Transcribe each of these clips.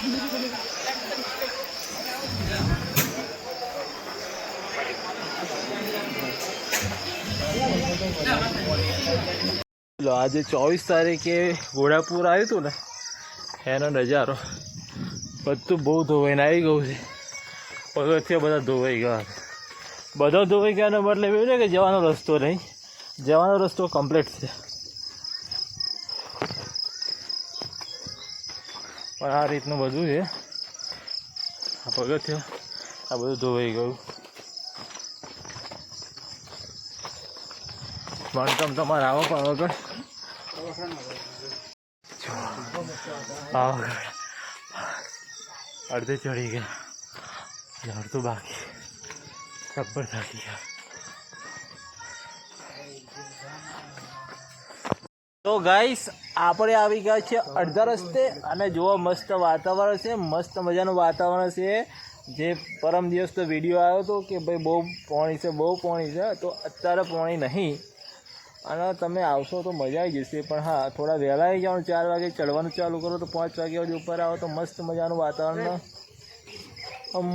આજે 24 તારીખે ઘોડાપુર આવ્યું હતું ને, એનો નજારો બધું બહુ ધોવાઈને આવી ગયું છે. પગથિયા બધા ધોવાઈ ગયા. બધા ધોવાઈ ગયાનો મતલબ એવું છે કે જવાનો રસ્તો નહીં, જવાનો રસ્તો કમ્પ્લીટ છે. પણ આ રીતનું બધું છે. આ પગથિયા આ બધું ધોવાઈ ગયું. બાંધકામ તમારે આવો પાવાગઢ, અડધે ચડી ગયા, અડધું બાકી, જબ્બર થાકી ગયા. તો ગાઈસ આપણે આવી ગયા છે અડધા રસ્તે, અને જોવા મસ્ત વાતાવરણ છે, મસ્ત મજાનું વાતાવરણ છે. જે પરમ દિવસ તો વિડીયો આવ્યો હતો કે ભાઈ બહુ પાણી છે, બહુ પાણી છે, તો અત્યારે પાણી નહીં. અને તમે આવશો તો મજા આવી જશે. પણ હા, થોડા વહેલા આવી જાઓ, 4 વાગે ચડવાનું ચાલુ કરો તો 5 વાગ્યા સુધી ઉપર આવો તો મસ્ત મજાનું વાતાવરણ,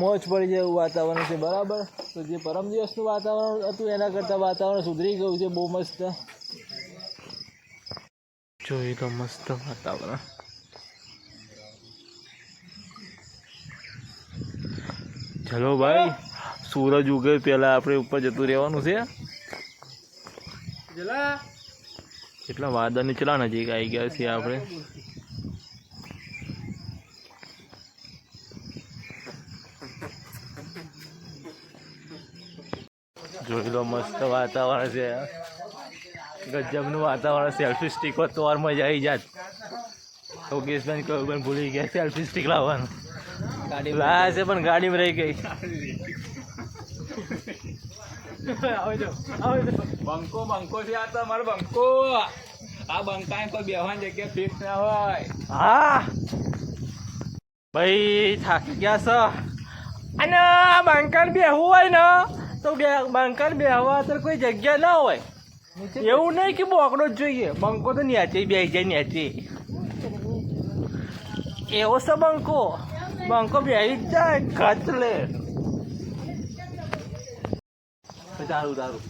મોજ પડી જાય એવું વાતાવરણ છે. બરાબર. તો જે પરમ દિવસનું વાતાવરણ હતું એના કરતાં વાતાવરણ સુધરી ગયું છે, બહુ મસ્ત. જોઈ તો મસ્ત વાતાવરણ. ચલો ભાઈ, સૂરજ ઉગે પહેલાં આપણે ઉપર જતું રહેવાનું છે. કેટલા વાદળની ચલા નજીક આવી ગયા છીએ આપણે. જોઈ લો મસ્ત વાતાવરણ છે, ગજબનું વાતાવરણ. સેલ્ફી સ્ટિક હોત તો વાર મજા આવી જાત. યોગેશભાઈ કહ્યું પણ ભૂલી ગયા સેલ્ફી સ્ટિક લાવવાનું. લાયા છે પણ ગાડીમાં રહી ગઈ. બંકો બંકો છે આ તમારો બંકો. આ બંકા કોઈ બેહવાની જગ્યા ફિક્સ ના હોય. હા ભાઈ, થાકી ગયા છો. અને બંકાને બેહવું હોય ને તો બંકાને બેહવા તો કોઈ જગ્યા ના હોય. એવું નહીં કે બોકડો જ જોઈએ, બંકો તો ન્યાચે બેસી જાય, ન્યાચે. એવો છે બંકો, બંકો બેસી જ જાય ખચ લે. તારું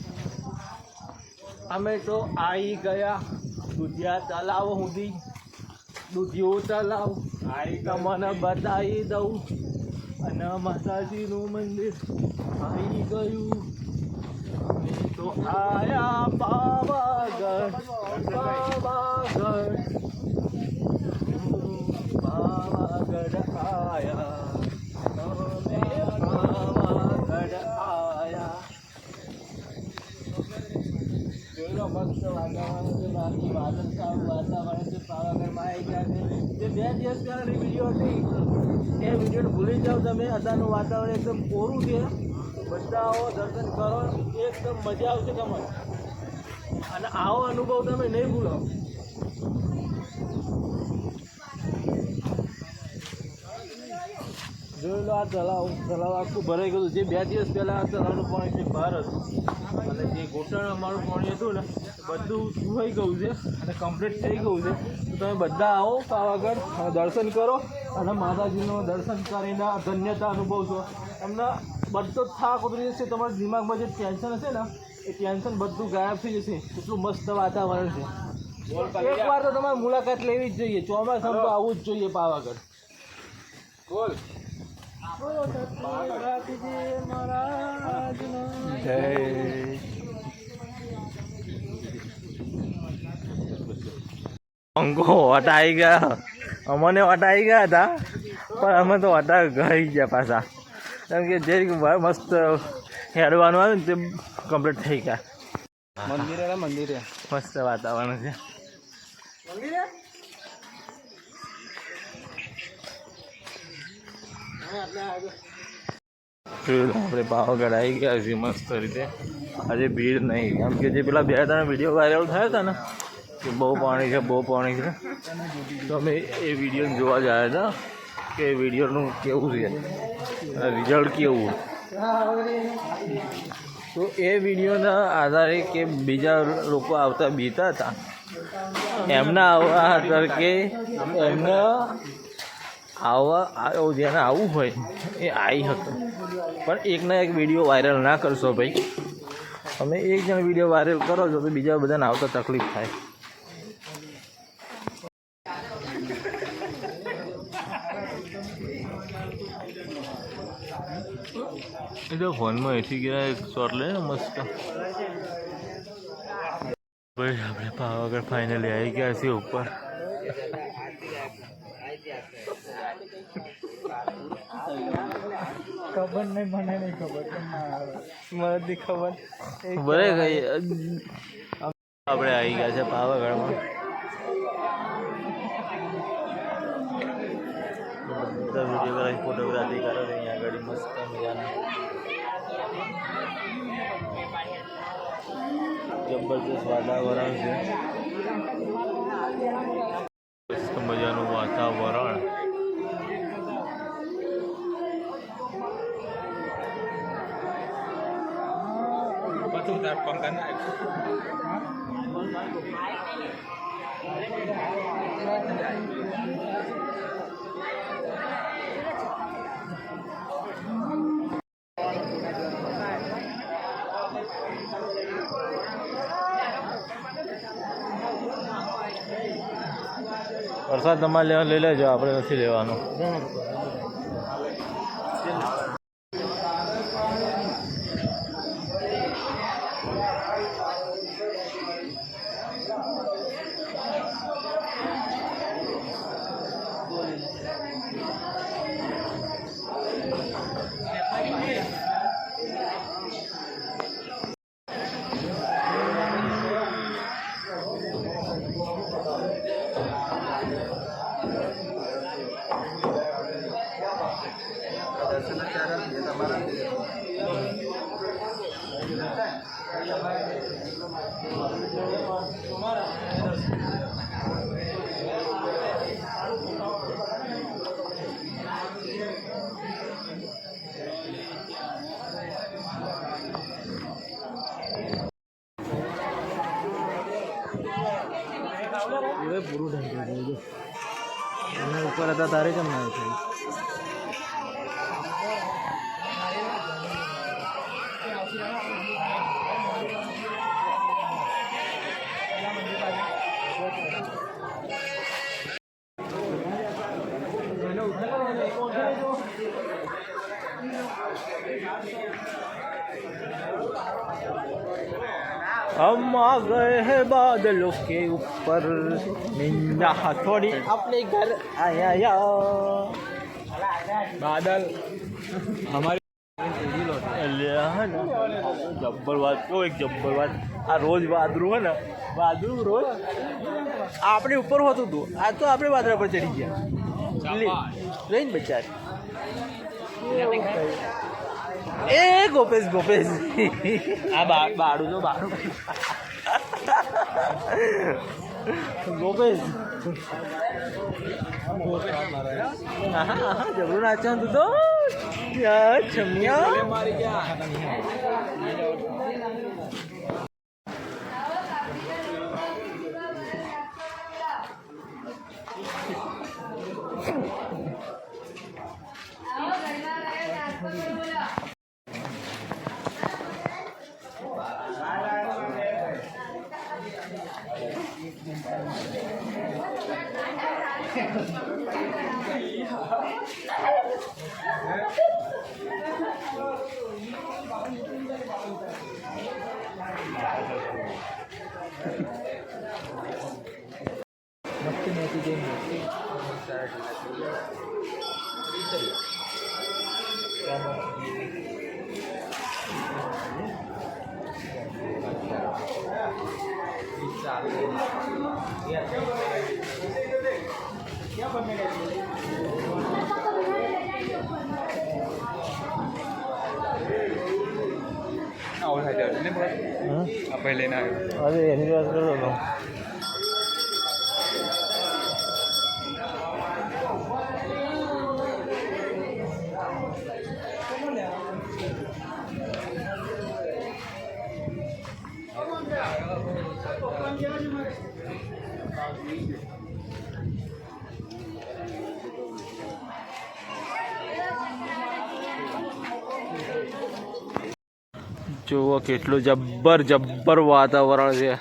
અમે તો આવી ગયા દુધિયા તલાવ સુધી. દુધિયો તલાવ તમને બતાવી દઉં, અને માતાજીનું મંદિર આવી ગયું. તો આયા પાવાગઢ, પાવાગઢ, પાવાગઢ આયા, અમે પાવાગઢ આયા. મસ્ત વાતાવરણ છે, બાકી વાદળ સારું વાતાવરણ છે. પાવાગઢમાં આવી ગયા છે. જે 2 દિવસ પહેલાંની વિડીયો હતી એ વિડીયો ભૂલી જાઓ તમે. અત્યારનું વાતાવરણ એકદમ કોરું છે. બધા આવો, દર્શન કરો, એકદમ મજા આવશે તમને. અને આવો અનુભવ તમે નહીં ભૂલો. જોઈ લો, આ તલાવ આખું ભરાઈ ગયું છે. 2 દિવસ પહેલાં આ તલાવનું પાણી છે બહાર હતું, અને જે ઘૂંટણ અમારું પાણી હતું ને બધું સુવાઈ ગયું છે અને કમ્પ્લીટ થઈ ગયું છે. તો તમે બધા આવો પાવાગઢ, દર્શન કરો, અને માતાજીનું દર્શન કરીને ધન્યતા અનુભવશો. તમને બધો થાક ઉતરી જશે. તમારા દિમાગમાં જે ટેન્શન હશે ને એ ટેન્શન બધું ગાયબ થઈ જશે. એટલું મસ્ત વાતાવરણ છે. એકવાર તો તમારે મુલાકાત લેવી જ જોઈએ. ચોમાસામાં તો આવવું જ જોઈએ પાવાગઢ. બોલ અંકો વટા આવી ગયા. અમને વટા આવી ગયા હતા, પણ અમે તો વટા ગઈ ગયા પાછા. કેમ કે જે મસ્ત હેડવાનું આવ્યું ને તે કમ્પ્લીટ થઈ ગયા. મંદિરે મસ્ત વાતાવરણ છે. આપણે પાવાગઢ આવી ગયા છીએ મસ્ત રીતે. આજે ભીડ નહીં, કેમ કે જે પેલા 2-3 વિડીયો વાયરલ થયા હતા ને કે બહુ પાણી છે, બહુ પાણી છે, તો અમે એ વિડીયો જોવા ગયા હતા કે વિડીયોનું કેવું છે, રિઝલ્ટ કેવું. તો એ વિડીયોના આધારે કે બીજા લોકો આવતા બીતા હતા, એમના આવા હતા કે એમના જેને આવવું હોય એ આવી હતો, પણ એકના એક વિડીયો વાયરલ ના કરશો ભાઈ. તમે એક જણ વિડીયો વાયરલ કરો છો તો બીજા બધાને આવતા તકલીફ થાય. એ તો ફોનમાં એથી ગયા એક શોટ લે ને મસ્ત. ભાઈ આપણે પાવાગઢ ફાઇનલી આવી ગયા છીએ ઉપર. ખબર નહીં, મને નહીં ખબર, મને નથી ખબર. બરે ગઈ આપણે આવી ગયા છે પાવાગઢમાં. બધા વિડીયોગ્રાફી ફોટોગ્રાફી કરે છે અહીંયા આગળ મસ્ત મજાના. જબરજસ્ત વાતાવરણ છે, મસ્ત મજાનું વાતાવરણ. બધું તાર પંખા ના વરસાદ તમારે લેવા લઈ લેજો, આપણે નથી લેવાનો. પૂરું ઢંકી અને ઉપર હતા તારે કેમ ના થયું? हम आ गए हैं बादलों के ऊपर, निंदा हथौड़ी अपने घर आया. બાદલ અમારી જબ્બર વાત કહો, એક જબ્બર વાત. આ રોજ વાદળું હોય ને, વાદળું રોજ આપણે ઉપર હોતું હતું, આ તો આપણે વાદળા પર ચડી ગયા લઈને બચાર. એ ગોપેશ ગોપેશ આ બાળું જો બાળું ગોપેશ જબરું નાચવાનું તું તો છમિયા. મારી ગયા આવું થાય છે ને આપણે લઈને આવ્યો. અરે એની વાત કરો તો જુઓ કેટલું જબ્બર વાતાવરણ છે.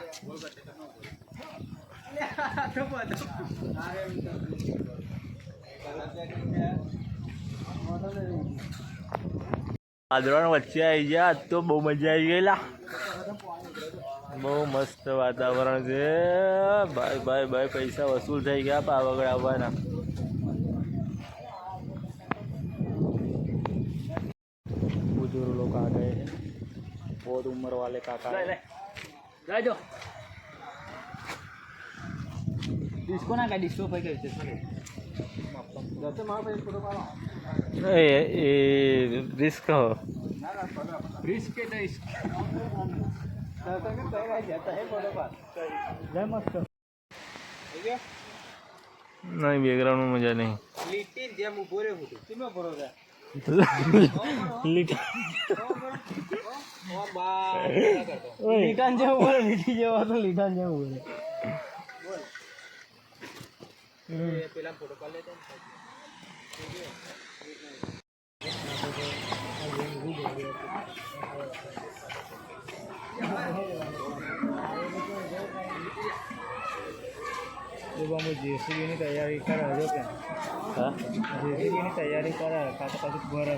વાદળો વચ્ચે આવી ગયા. આજ તો બહુ મજા આવી ગયેલા. બહુ મસ્ત વાતાવરણ છે. ભાઈ પૈસા વસૂલ થઈ ગયા પાવાગઢ આવવાના. बुजुर्ग लोग आ गए हैं, बहुत उम्र वाले काका જાજો ડિસ્કો ના કા ડિસ્કો ભાઈ કહે છે એ રિસ્ક રિસ્ક કે રિસ્ક નહીં બેકગ્રાઉન્ડમાં મજા નહીં. લીટી જેમ ઉભો રે હું કેમ ભરો રે લીટાન જેવું બોલે, લીટી જેવો હતો, લીટાન જેવું બોલે. પેલા ફોટો પાડ લેતો જેસીબીની તૈયારી કરે હજો કે હા જેસીબીની તૈયારી કરે કાકા પાછું ભરે